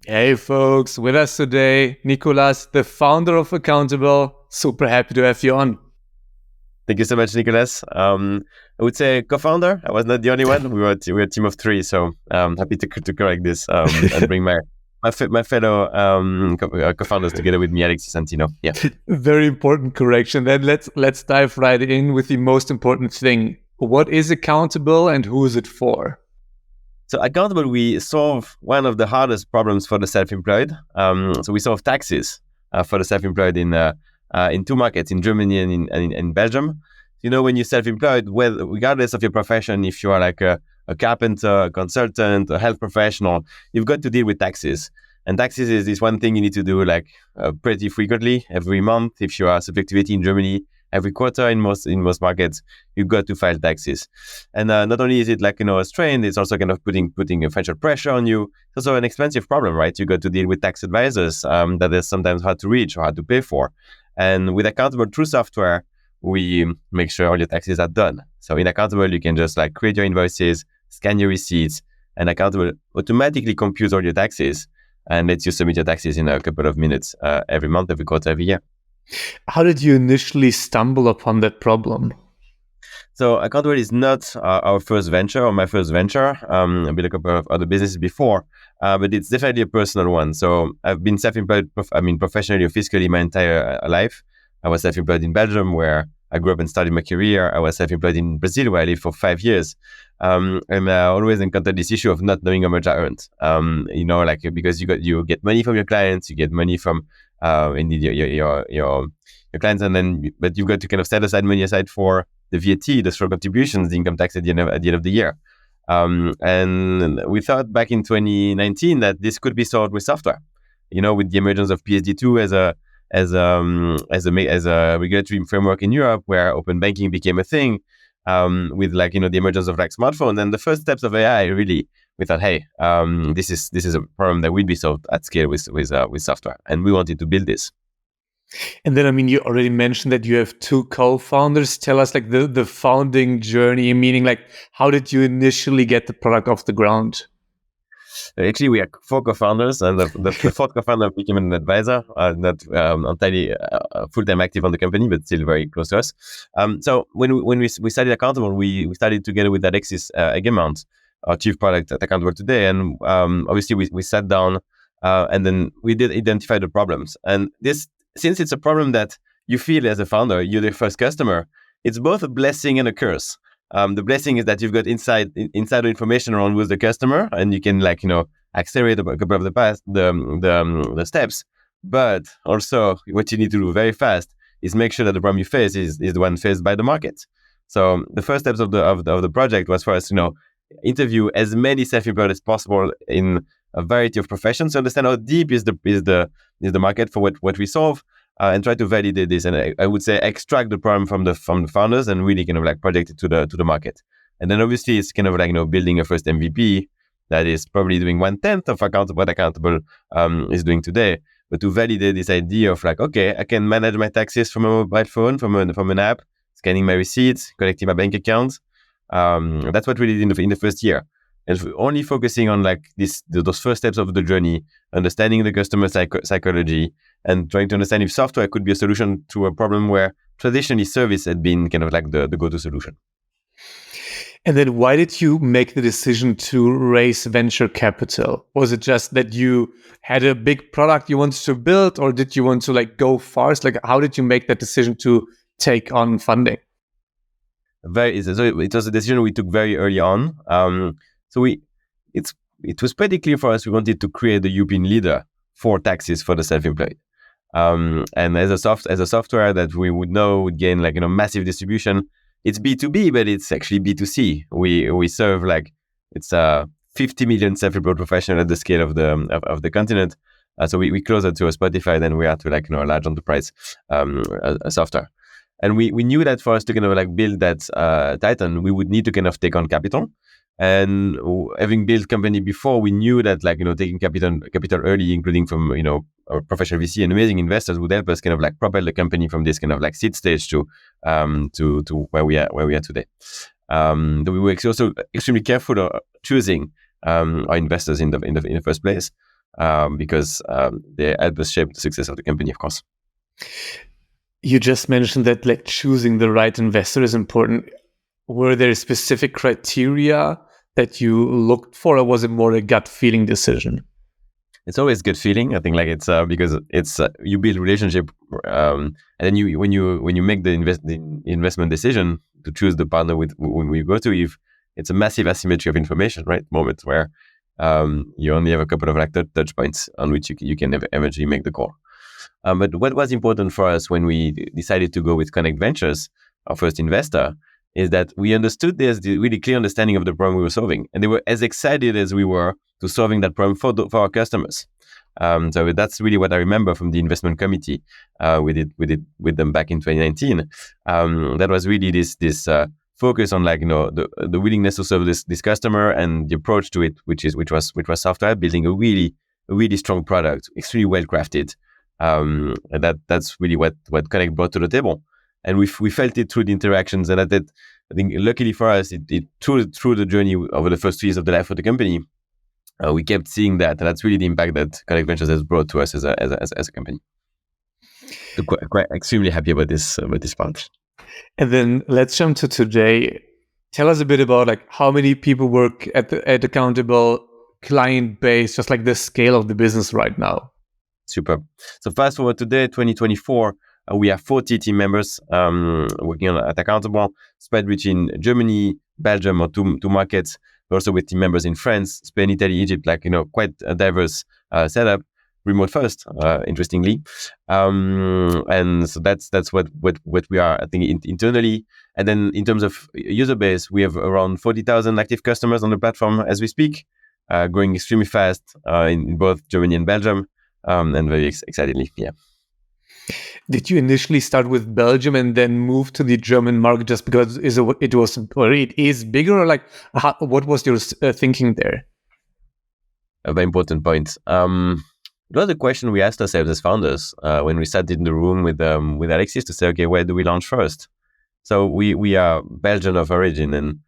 Hey folks, with us today, Nicolas, the founder of Accountable. Super happy to have you on. Thank you so much, Nicolas. I would say co-founder. I was not the only one. We were a team of three, so happy to correct this and bring my fellow co-founders together with me, Alexis Santino. Yeah, very important correction. Then let's dive right in with the most important thing. What is Accountable and who is it for? So Accountable, we solve one of the hardest problems for the self-employed. So we solve taxes for the self-employed in two markets, in Germany and in Belgium. You know, when you're self-employed, regardless of your profession, if you are like a carpenter, a consultant, a health professional, you've got to deal with taxes. And taxes is this one thing you need to do pretty frequently, every month. If you are subject to VAT in Germany, every quarter in most markets, you've got to file taxes. And not only is it a strain, it's also kind of putting a financial pressure on you. It's also an expensive problem, right? You got to deal with tax advisors that is sometimes hard to reach or hard to pay for. And with Accountable through software, we make sure all your taxes are done. So in Accountable, you can just create your invoices, scan your receipts, and Accountable automatically computes all your taxes and lets you submit your taxes in a couple of minutes every month, every quarter, every year. How did you initially stumble upon that problem? So Accountable is not our first venture or my first venture. I built a couple of other businesses before, but it's definitely a personal one. So I've been self-employed, professionally or fiscally my entire life. I was self-employed in Belgium, where I grew up and started my career. I was self-employed in Brazil, where I lived for 5 years. And I always encountered this issue of not knowing how much I earned. Because you get money from your clients, you get money from indeed your clients, but you've got to kind of set money aside for the VAT, the social contributions, the income tax at the end of the year. And we thought back in 2019 that this could be solved with software. You know, with the emergence of PSD2 as a regulatory framework in Europe, where open banking became a thing, with the emergence of smartphones and the first steps of AI. Really, we thought, hey, this is a problem that will be solved at scale with software, and we wanted to build this. And then, you already mentioned that you have two co-founders. Tell us the founding journey, meaning how did you initially get the product off the ground? Actually, we are 4 co-founders, and the fourth co-founder became an advisor, not entirely full-time active on the company, but still very close to us. So when we started Accountable, we started together with Alexis Santino, our chief product at Accountable today, and obviously we sat down and then we did identify the problems. And this, since it's a problem that you feel as a founder, you're the first customer, it's both a blessing and a curse. The blessing is that you've got insider information around who's the customer, and you can accelerate a couple of the steps. But also, what you need to do very fast is make sure that the problem you face is the one faced by the market. So the first steps of the project was for us to interview as many self-employed as possible in a variety of professions to understand how deep is the market for what we solve. And try to validate this, and I would say extract the problem from the founders and really project it to the market. And then obviously it's building a first MVP that is probably doing 1/10 of what Accountable is doing today. But to validate this idea of okay, I can manage my taxes from a mobile phone, from an app, scanning my receipts, collecting my bank accounts. That's what we did in the first year. And only focusing on those first steps of the journey, understanding the customer psychology, and trying to understand if software could be a solution to a problem where traditionally service had been the go-to solution. And then why did you make the decision to raise venture capital? Was it just that you had a big product you wanted to build, or did you want to go fast? How did you make that decision to take on funding? So it was a decision we took very early on. So it was pretty clear for us we wanted to create the European leader for taxes for the self-employed. And as a software that we would know would gain massive distribution. It's B2B, but it's actually B2C. We serve it's 50 million self-employed professionals at the scale of the continent. So we closer to a Spotify than we are to a large enterprise a software. And we knew that for us to build that Titan, we would need to take on capital. And having built company before, we knew that taking capital early, including from our professional VC and amazing investors, would help us propel the company from this seed stage to where we are today. We were also extremely careful of choosing our investors in the first place. because they help us shape the success of the company, of course. You just mentioned that like choosing the right investor is important. Were there specific criteria that you looked for, or was it more a gut feeling decision? It's always good feeling. I think like it's because it's you build relationship, and then when you make the investment decision to choose the partner with when we go to, it's a massive asymmetry of information, right? Moments where you only have a couple of like touch points on which you can eventually make the call. But what was important for us when we decided to go with Connect Ventures, our first investor, is that we understood there's the really clear understanding of the problem we were solving, and they were as excited as we were to solving that problem for our customers. So that's really what I remember from the investment committee. We did with them back in 2019. That was really this focus on like the willingness to serve this customer and the approach to it, which was software, building a really strong product, extremely well crafted. And that's really what Connect brought to the table. And we felt it through the interactions, and I think luckily for us, it through the journey over the first 2 years of the life of the company, we kept seeing that, and that's really the impact that Connect Ventures has brought to us as a company. So quite extremely happy about this part. And then let's jump to today. Tell us a bit about like how many people work at Accountable, client base, just like the scale of the business right now. Super. So fast forward today, 2024. We have 40 team members working at Accountable, spread between Germany, Belgium, or two markets, but also with team members in France, Spain, Italy, Egypt, quite a diverse setup, remote first, interestingly. And so that's what we are, I think, internally. And then in terms of user base, we have around 40,000 active customers on the platform as we speak, growing extremely fast in both Germany and Belgium, and very excitedly, yeah. Did you initially start with Belgium and then move to the German market just because it is bigger, or like what was your thinking there? A very important point. It was a question we asked ourselves as founders when we sat in the room with Alexis to say, okay, where do we launch first? So we are Belgian of origin, and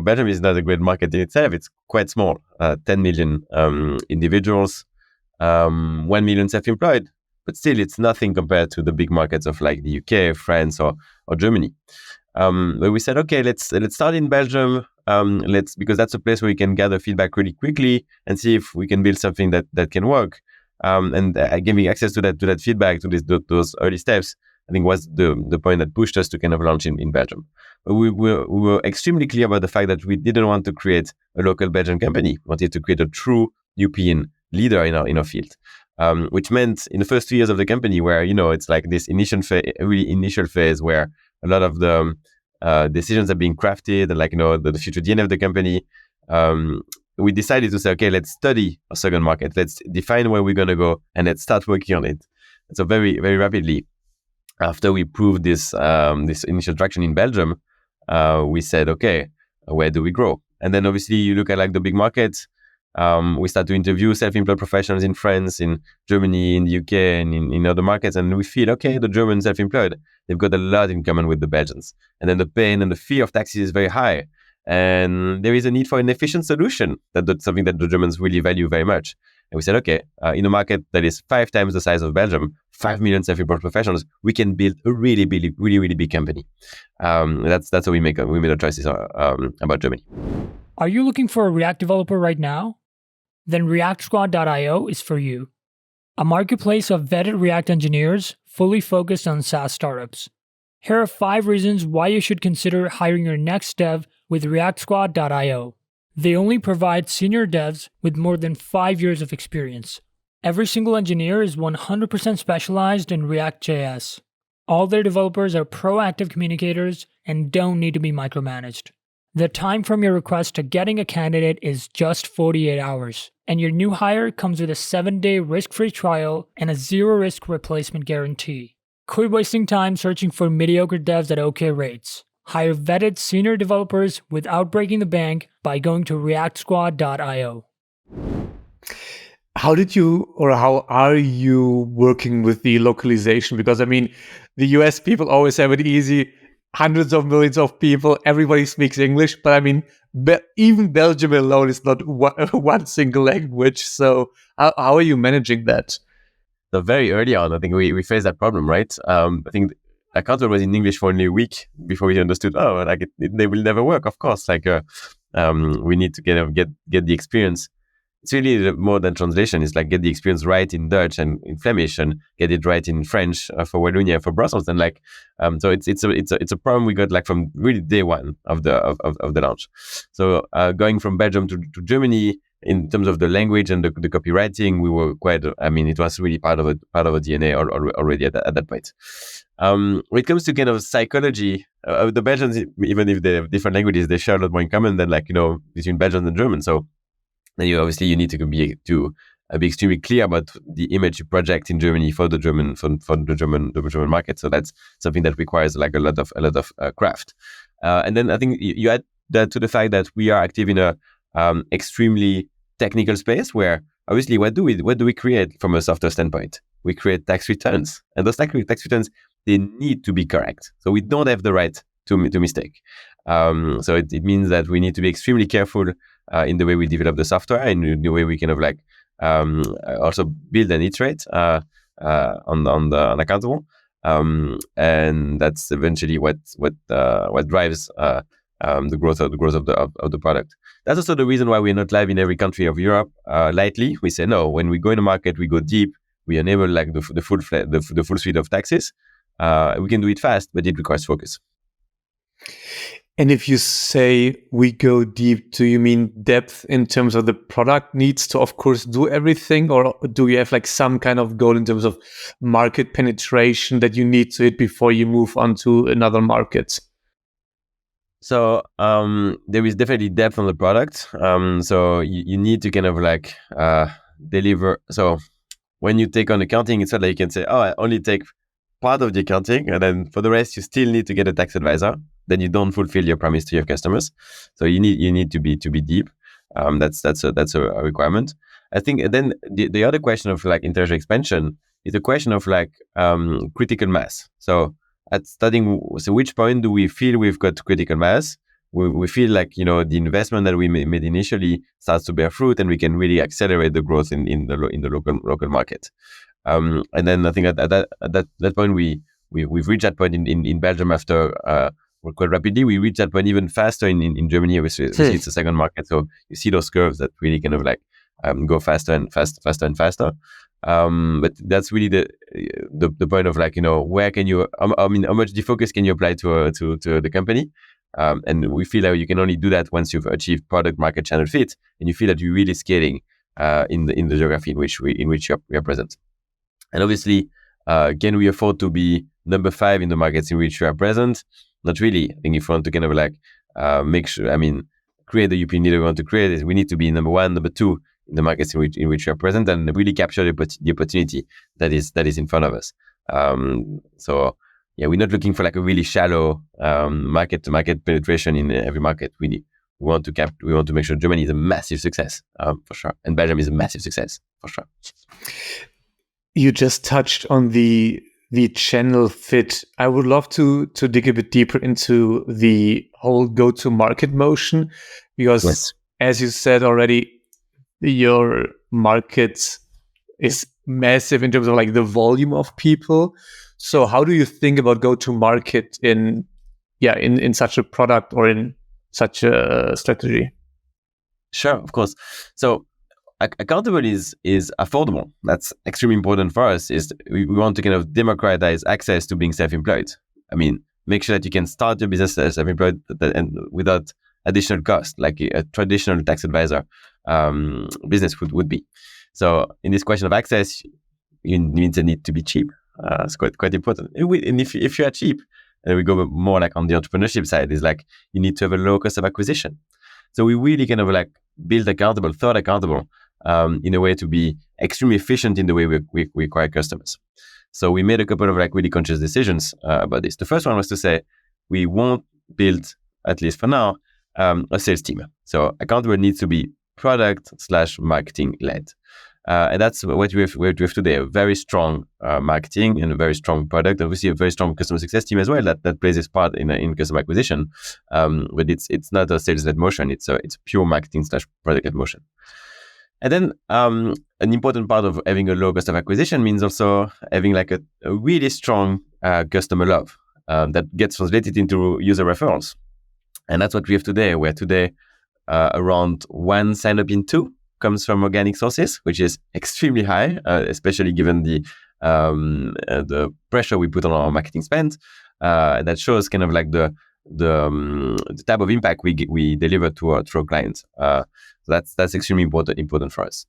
Belgium is not a great market in itself. It's quite small, 10 million individuals, 1 million self-employed. But still, it's nothing compared to the big markets of like the UK, France, or Germany. But we said, okay, let's start in Belgium. Because that's a place where we can gather feedback really quickly and see if we can build something that can work. And giving access to that feedback, to those early steps, I think was the point that pushed us to kind of launch in Belgium. But we were extremely clear about the fact that we didn't want to create a local Belgian company. We wanted to create a true European leader in our field. Which meant in the first 2 years of the company, where it's like this initial phase where a lot of the decisions are being crafted, and the future DNA of the company, we decided to say, okay, let's study a second market, let's define where we're going to go, and let's start working on it. And so very, very rapidly, after we proved this initial traction in Belgium, we said, okay, where do we grow? And then obviously you look at like the big markets. We start to interview self-employed professionals in France, in Germany, in the UK, and in other markets. And we feel, okay, the German self-employed, they've got a lot in common with the Belgians. And then the pain and the fear of taxes is very high. And there is a need for an efficient solution. That's something that the Germans really value very much. And we said, okay, in a market that is 5 times the size of Belgium, 5 million self-employed professionals, we can build a really big company. That's how we made our choices about Germany. Are you looking for a React developer right now? Then ReactSquad.io is for you. A marketplace of vetted React engineers fully focused on SaaS startups. Here are 5 reasons why you should consider hiring your next dev with ReactSquad.io. They only provide senior devs with more than 5 years of experience. Every single engineer is 100% specialized in React.js. All their developers are proactive communicators and don't need to be micromanaged. The time from your request to getting a candidate is just 48 hours, and your new hire comes with a 7-day risk-free trial and a zero-risk replacement guarantee. Quit wasting time searching for mediocre devs at okay rates. Hire vetted senior developers without breaking the bank by going to ReactSquad.io. How are you working with the localization? Because I mean, the US people always have it easy. hundreds of millions of people. Everybody speaks English, but I mean, even Belgium alone is not one single language. So how are you managing that? So very early on, I think we faced that problem, right? I think Accountable was in English for only a week before we understood, they will never work, of course. We need to get the experience. It's really more than translation. It's like get the experience right in Dutch and in Flemish, and get it right in French for Wallonia, for Brussels, and so it's a problem we got like from really day one of the launch. So going from Belgium to Germany, in terms of the language and the copywriting, we were quite. I mean, it was really part of the DNA already at that point. When it comes to kind of psychology, the Belgians, even if they have different languages, they share a lot more in common than between Belgians and Germans. So then you need to be extremely clear about the image you project in Germany for the German market. So that's something that requires like a lot of craft. And then I think you add that to the fact that we are active in a extremely technical space where obviously what do we create from a software standpoint? We create tax returns, and those tax returns, they need to be correct. So we don't have the right to mistake. So it means that we need to be extremely careful in the way we develop the software and in the way we kind of also build and iterate on Accountable. And that's eventually what drives the growth of the product. That's also the reason why we're not live in every country of Europe lightly. We say no. When we go in the market, we go deep. We enable like the full suite of taxes. We can do it fast, but it requires focus. And if you say we go deep, do you mean depth in terms of the product needs to, of course, do everything? Or do you have like some kind of goal in terms of market penetration that you need to hit before you move on to another market? So there is definitely depth on the product. So you need to kind of deliver. So when you take on accounting, it's not like you can say, oh, I only take part of the accounting, and then for the rest, you still need to get a tax advisor. Then you don't fulfill your promise to your customers. So you need to be deep. That's a requirement. I think. And then the other question of like international expansion is a question of critical mass. So which point do we feel we've got critical mass? We feel like the investment that we made initially starts to bear fruit, and we can really accelerate the growth in the local market. And then I think at that point we've reached that point in Belgium after quite rapidly. We reached that point even faster in Germany. Obviously, it's the second market, so you see those curves that really kind of go faster and faster. But that's really the point of where can you? I mean, how much defocus can you apply to the company? And we feel like you can only do that once you've achieved product market channel fit, and you feel that you're really scaling in the geography in which we are present. And obviously, can we afford to be number 5 in the markets in which we are present? Not really. I think if we want to kind of make sure, create the European leader we want to create, we need to be number 1, number 2 in the markets in which we are present, and really capture the opportunity that is in front of us. So yeah, we're not looking for like a really shallow market to market penetration in every market. We want to make sure Germany is a massive success for sure, and Belgium is a massive success for sure. You just touched on the channel fit. I would love to dig a bit deeper into the whole go-to-market motion, because yes, as you said already, your market is massive in terms of like the volume of people. So how do you think about go-to-market in such a product or in such a strategy? Sure, of course. So Accountable is affordable. That's extremely important for us. Is we want to kind of democratize access to being self-employed. I mean, make sure that you can start your business as self-employed and without additional cost, like a traditional tax advisor business would be. So in this question of access, you need to be cheap. It's quite important. And if you are cheap, and we go more like on the entrepreneurship side, is like you need to have a low cost of acquisition. So we really kind of like build Accountable, thought Accountable in a way to be extremely efficient in the way we acquire customers. So we made a couple of like really conscious decisions about this. The first one was to say we won't build, at least for now, a sales team. So Accountable needs to be product/marketing led. And that's what we have today, a very strong marketing and a very strong product. Obviously, a very strong customer success team as well that plays its part in customer acquisition. But it's not a sales-led motion. It's a pure marketing / product-led motion. And then an important part of having a low cost of acquisition means also having like a really strong customer love that gets translated into user referrals. And that's what we have today. Where today around 1 sign up in 2 comes from organic sources, which is extremely high, especially given the pressure we put on our marketing spend. That shows kind of like the type of impact we deliver to our clients. So that's extremely important for us.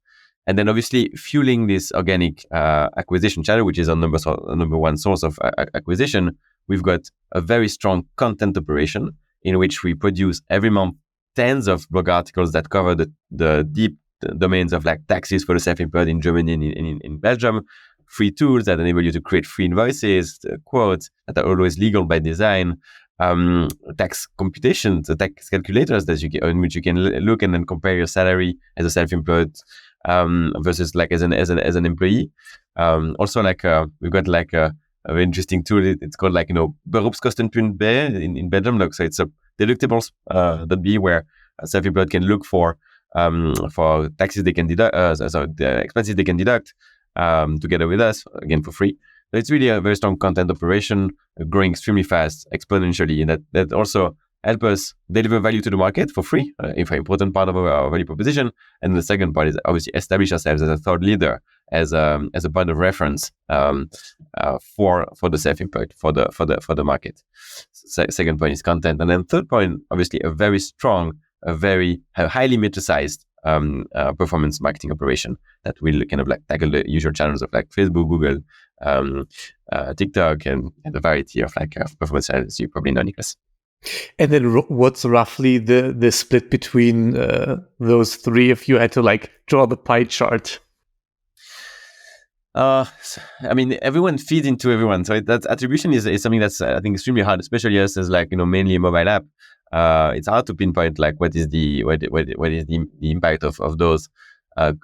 And then obviously fueling this organic acquisition channel, which is our number one source of acquisition, we've got a very strong content operation in which we produce every month tens of blog articles that cover the deep domains of like taxes for the self-employed in Germany and in Belgium, free tools that enable you to create free invoices, quotes that are always legal by design, tax computations, the tax calculators that in which you can look and then compare your salary as a self-employed versus like as an employee. Also, like we've got like a very interesting tool. It's called like beroepskosten.be in Belgium. So it's a deductibles.be where a self-employed can look for taxes they can deduct, so the expenses they can deduct together with us, again for free. So it's really a very strong content operation, growing extremely fast, exponentially, and that also help us deliver value to the market for free, if an important part of our value proposition. And the second part is obviously establish ourselves as a thought leader, as a point of reference for the self-employed, for the market. Second point is content, and then third point, obviously a very strong, a very highly metricized performance marketing operation that will kind of like tackle the usual channels of like Facebook, Google, TikTok, and a variety of like performance channels you probably know, Nicolas. And then what's roughly the split between those three if you had to like draw the pie chart? I mean, everyone feeds into everyone. So that attribution is something that's, I think, extremely hard, especially us as like, mainly a mobile app. It's hard to pinpoint like what is the impact of those. I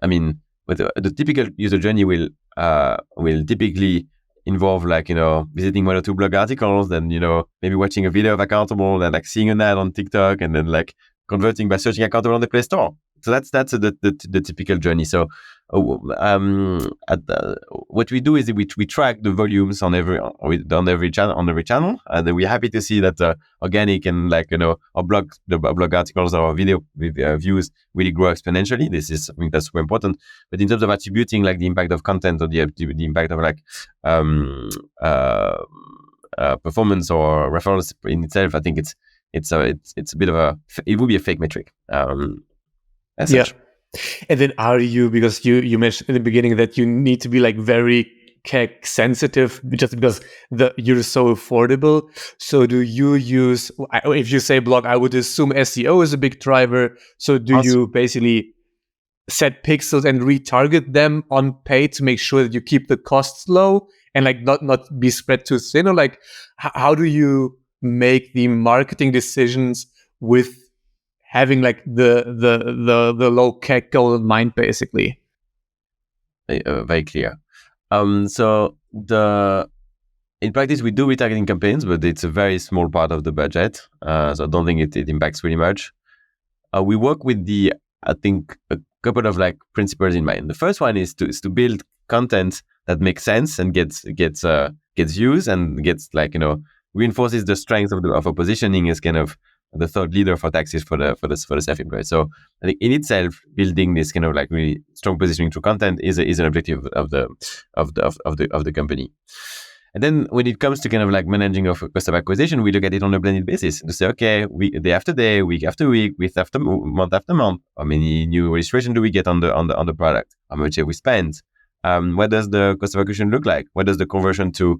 mean, the typical user journey will typically involve like, visiting 1 or 2 blog articles, then, maybe watching a video of Accountable, then like seeing an ad on TikTok, and then like converting by searching Accountable on the Play Store. So that's the typical journey. So what we do is we track the volumes on every channel, and we're happy to see that organic and like the blog articles or video views really grow exponentially. This is something that's super important. But in terms of attributing like the impact of content or the impact of like performance or referrals in itself, I think it's a bit of it would be a fake metric. Yeah. And then are you, because you mentioned in the beginning that you need to be like very CAC sensitive just because you're so affordable. So do you use, if you say blog, I would assume SEO is a big driver. So do you basically set pixels and retarget them on paid to make sure that you keep the costs low and like not be spread too thin? Or like how do you make the marketing decisions with having like the low CAC goal in mind, basically? Very clear. So in practice we do retargeting campaigns, but it's a very small part of the budget. So I don't think it impacts really much. We work with I think a couple of like principles in mind. The first one is to build content that makes sense and gets used and gets like reinforces the strength of our positioning as kind of the thought leader for taxes for the self-employed. So I think in itself, building this kind of like really strong positioning through content is an objective of the company. And then when it comes to kind of like managing of cost of acquisition, we look at it on a blended basis to say, okay, day after day, week after week, month after month, how many new registration do we get on the product? How much have we spent? What does the cost of acquisition look like? What does the conversion to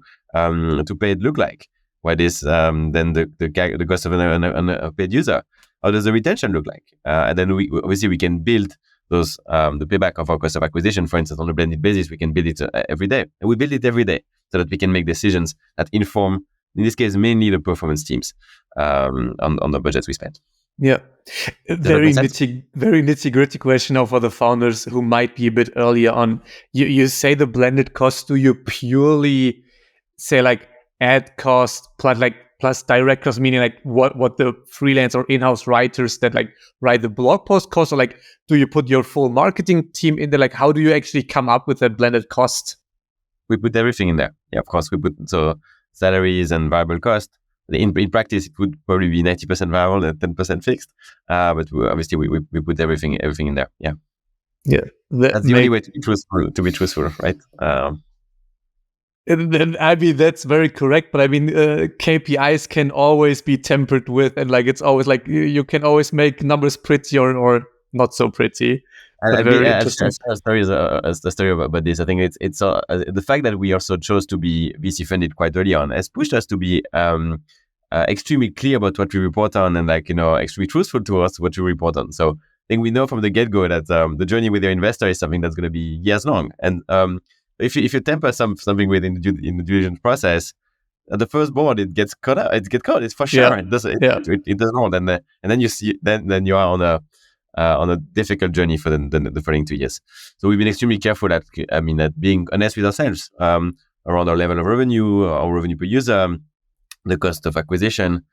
paid look like? What is then the cost of a paid user? How does the retention look like? And then we can build those the payback of our cost of acquisition, for instance, on a blended basis. We can build it every day, and we build it every day so that we can make decisions that inform, in this case, mainly the performance teams on the budgets we spend. Yeah. Does that Very make sense? very nitty-gritty question now for the founders who might be a bit earlier on. You say the blended cost. Do you purely say like ad cost plus direct cost, meaning like what the freelance or in-house writers that like write the blog post cost, or like do you put your full marketing team in there? Like how do you actually come up with that blended cost? We put everything in there. Yeah, of course, we put salaries and variable cost. In practice, it would probably be 90% variable and 10% fixed. But obviously, we put everything in there. Yeah, Yeah, that's the only way to be truthful, right? And I mean, that's very correct. But I mean, KPIs can always be tempered with, and like it's always like you can always make numbers pretty or not so pretty. But very interesting. A story about this. I think it's the fact that we also chose to be VC funded quite early on has pushed us to be extremely clear about what we report on and extremely truthful to us what we report on. So I think we know from the get go that the journey with your investor is something that's going to be years long. And if you temper something within the due diligence process, the first board it gets cut out. It's for sure. Yeah. It doesn't hold. And then you see then you are on a difficult journey for the following 2 years. So we've been extremely careful at being honest with ourselves around our level of revenue, our revenue per user, the cost of acquisition.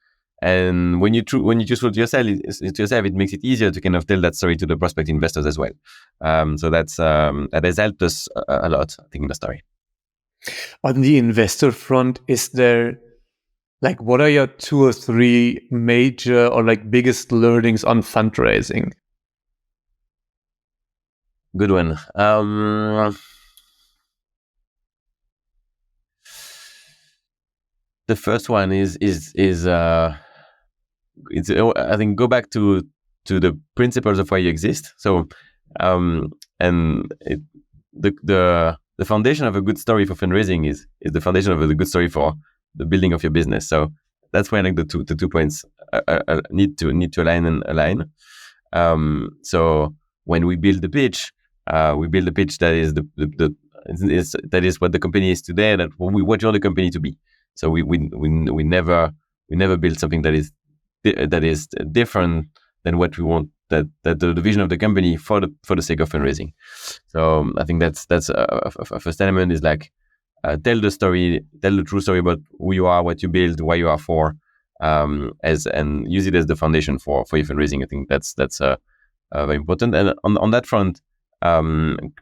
And when you choose to yourself, it makes it easier to kind of tell that story to the prospect investors as well. So that has helped us a lot, I think, in the story. On the investor front, is there like what are your 2 or 3 major or like biggest learnings on fundraising? Good one. The first one is I think go back to the principles of why you exist. So, the foundation of a good story for fundraising is the foundation of a good story for the building of your business. So that's why like the two points need to align. So when we build the pitch, that is that is what the company is today. That what we want the company to be. So we never build something that is different than what we want. That the vision of the company for the sake of fundraising. So I think that's a first element is like tell the true story about who you are, what you build, why you are for, and use it as the foundation for your fundraising. I think that's very important. And on that front,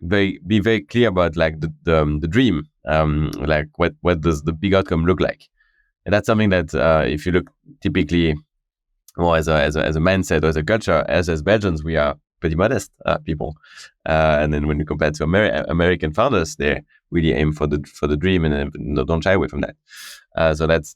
be very clear about like the dream, like what does the big outcome look like, and that's something that if you look typically more as a mindset or as a culture, as Belgians, we are pretty modest people, and then when you compare to American founders, they really aim for the dream and don't shy away from that. So that's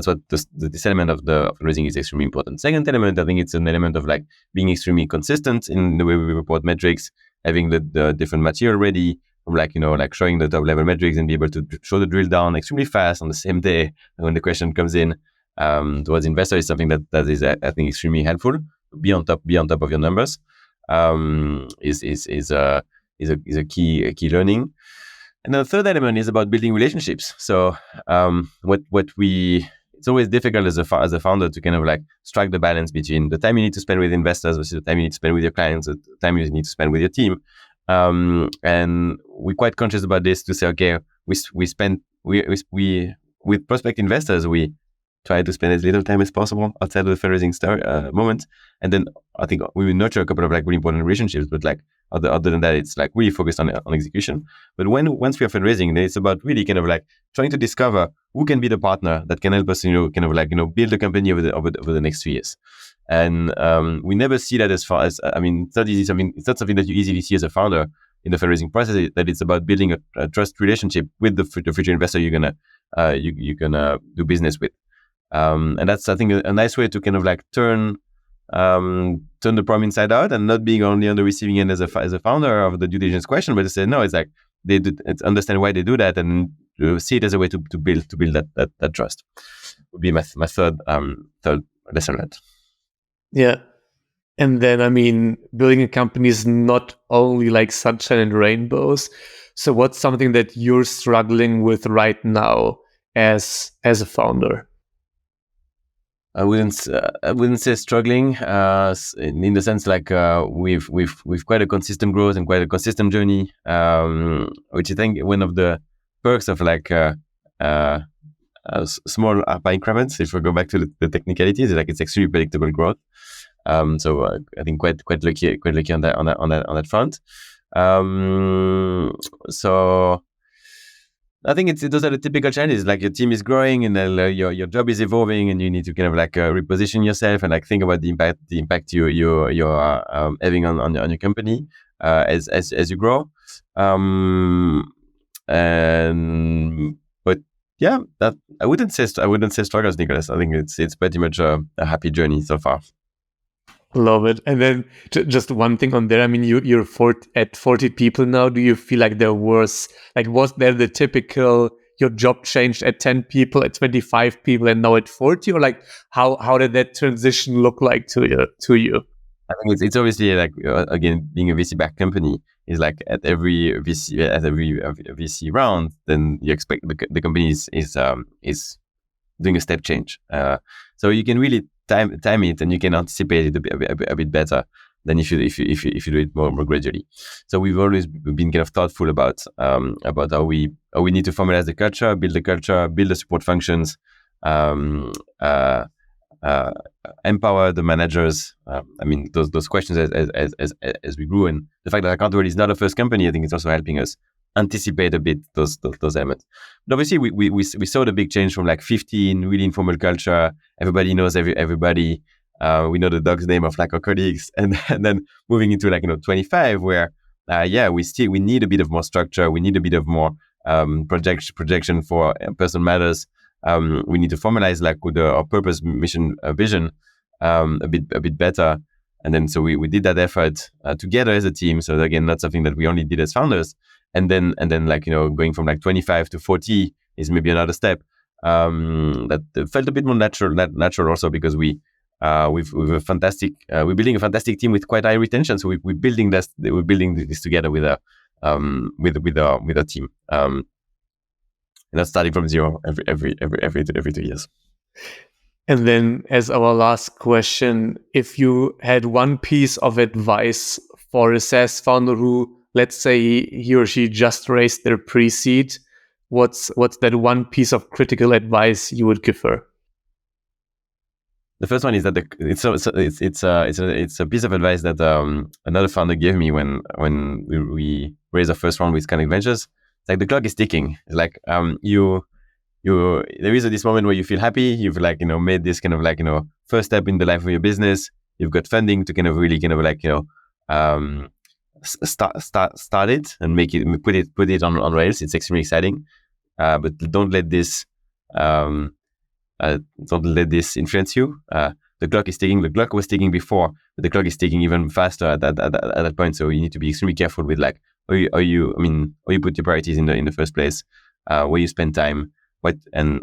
what this element of the fundraising is extremely important. Second element, I think it's an element of like being extremely consistent in the way we report metrics, having the different material ready, from like showing the top level metrics and be able to show the drill down extremely fast on the same day when the question comes in towards investor is something that is I think extremely helpful. Be on top of your numbers is a key learning. And the third element is about building relationships. So it's always difficult as a founder to kind of like strike the balance between the time you need to spend with investors versus the time you need to spend with your clients, the time you need to spend with your team. And we're quite conscious about this to say, okay, we with prospect investors, we try to spend as little time as possible outside of the fundraising moment. And then I think we will nurture a couple of like really important relationships, but like other than that, it's like really focused on execution. But once we are fundraising, it's about really kind of like trying to discover who can be the partner that can help us, kind of like, build the company over the next 2 years. And we never see that as far as, it's not something that you easily see as a founder in the fundraising process, that it's about building a trust relationship with the future investor you're gonna do business with. And that's, I think, a nice way to kind of like turn the problem inside out and not being only on the receiving end as a founder of the due diligence question, but to say, no, it's like it's understand why they do that and see it as a way to build that trust. Would be my third lesson learned. Yeah. And then, building a company is not only like sunshine and rainbows. So what's something that you're struggling with right now as a founder? I wouldn't say struggling in the sense like we've quite a consistent growth and quite a consistent journey, which I think one of the perks of like small by increments. If we go back to the technicalities, like it's extremely predictable growth. So I think quite lucky on that front. So I think those are the typical challenges. Like your team is growing and your job is evolving, and you need to kind of like reposition yourself and like think about the impact you're having on your company as you grow. But yeah, that I wouldn't say struggles, Nicolas. I think it's pretty much a happy journey so far. Love it. And then just one thing on there. I mean, you're at 40 people now. Do you feel like was there the typical, your job changed at 10 people, at 25 people, and now at 40? Or like how did that transition look like to you? I think it's obviously like, again, being a VC-backed company is like at every VC round, then you expect the company is doing a step change. So you can really time it, and you can anticipate it a bit better than if you do it more gradually. So we've always been kind of thoughtful about how we need to formalize the culture, build the support functions, empower the managers. I mean, those questions as we grew, and the fact that Accountable is not a first company, I think it's also helping us anticipate a bit those elements. But obviously, we saw the big change from like 15 really informal culture. Everybody knows everybody. We know the dog's name of like our colleagues, and then moving into like 25, where we need a bit of more structure. We need a bit of more projection for personal matters. We need to formalize like with our purpose, mission, vision a bit better. And then so we did that effort together as a team. So again, not something that we only did as founders. And then like going from like 25 to 40 is maybe another step that felt a bit more natural also, because we're building a fantastic team with quite high retention. So we're building this together with our team. Not starting from zero every 2 years. And then, as our last question, if you had one piece of advice for a SaaS founder who, let's say, he or she just raised their pre-seed, what's that one piece of critical advice you would give her? The first one is that it's a piece of advice that another founder gave me when we raised our first round with KAC Ventures. It's like the clock is ticking. It's like there is this moment where you feel happy. You've like made this kind of like first step in the life of your business. You've got funding to kind of really kind of like start it and put it on rails. It's extremely exciting, but don't let this influence you. The clock is ticking. The clock was ticking before, but the clock is ticking even faster at that point. So you need to be extremely careful with like, or you put your priorities in the first place, where you spend time, or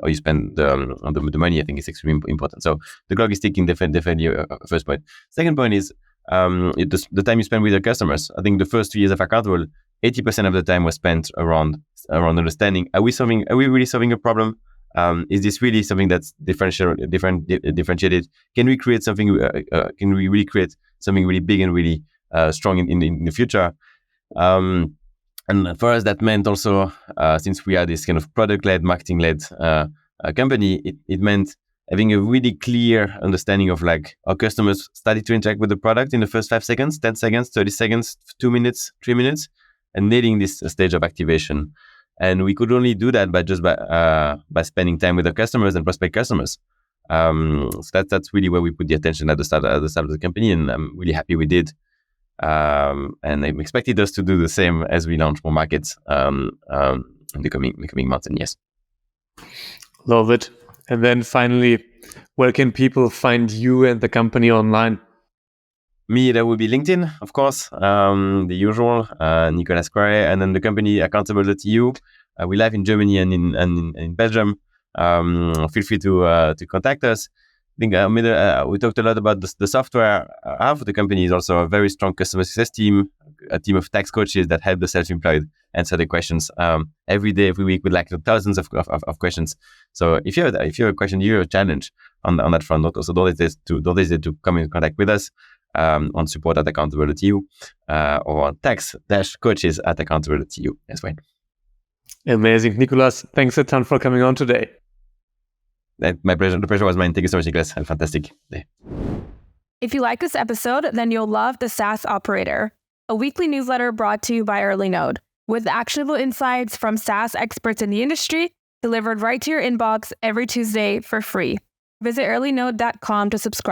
you spend the money. I think is extremely important. So the clock is ticking. Definitely first point. Second point is the time you spend with your customers. I think the first 2 years of Accountable, 80% of the time was spent around understanding: Are we really solving a problem? Is this really something that's differentiated? Can we create something? Can we really create something really big and really strong in the future? And for us, that meant also, since we are this kind of product-led, marketing-led company, it meant having a really clear understanding of like our customers started to interact with the product in the first 5 seconds, 10 seconds, 30 seconds, 2 minutes, 3 minutes, and nailing this stage of activation. And we could only do that by spending time with our customers and prospect customers. So that's really where we put the attention at the start of the company, and I'm really happy we did. And I'm expecting us to do the same as we launch more markets in the coming months and years. Love it. And then finally, where can people find you and the company online? Me, that would be LinkedIn, of course, the usual, Nicolas Quarré, and then the company accountable.eu. We live in Germany and in Belgium. Feel free to contact us. I think we talked a lot about the software. Half of the company is also a very strong customer success team, a team of tax coaches that help the self-employed answer the questions every day, every week with like thousands of questions. So if you have a question, you have a challenge on that front, also don't hesitate to come in contact with us on support@accountable.eu or on tax-coaches@accountable.eu as well. Amazing. Nicolas, thanks a ton for coming on today. My pleasure. The pleasure was mine. Thank you so much, Nicolas. Have a fantastic day. If you like this episode, then you'll love the SaaS Operator, a weekly newsletter brought to you by EarlyNode, with actionable insights from SaaS experts in the industry delivered right to your inbox every Tuesday for free. Visit earlynode.com to subscribe.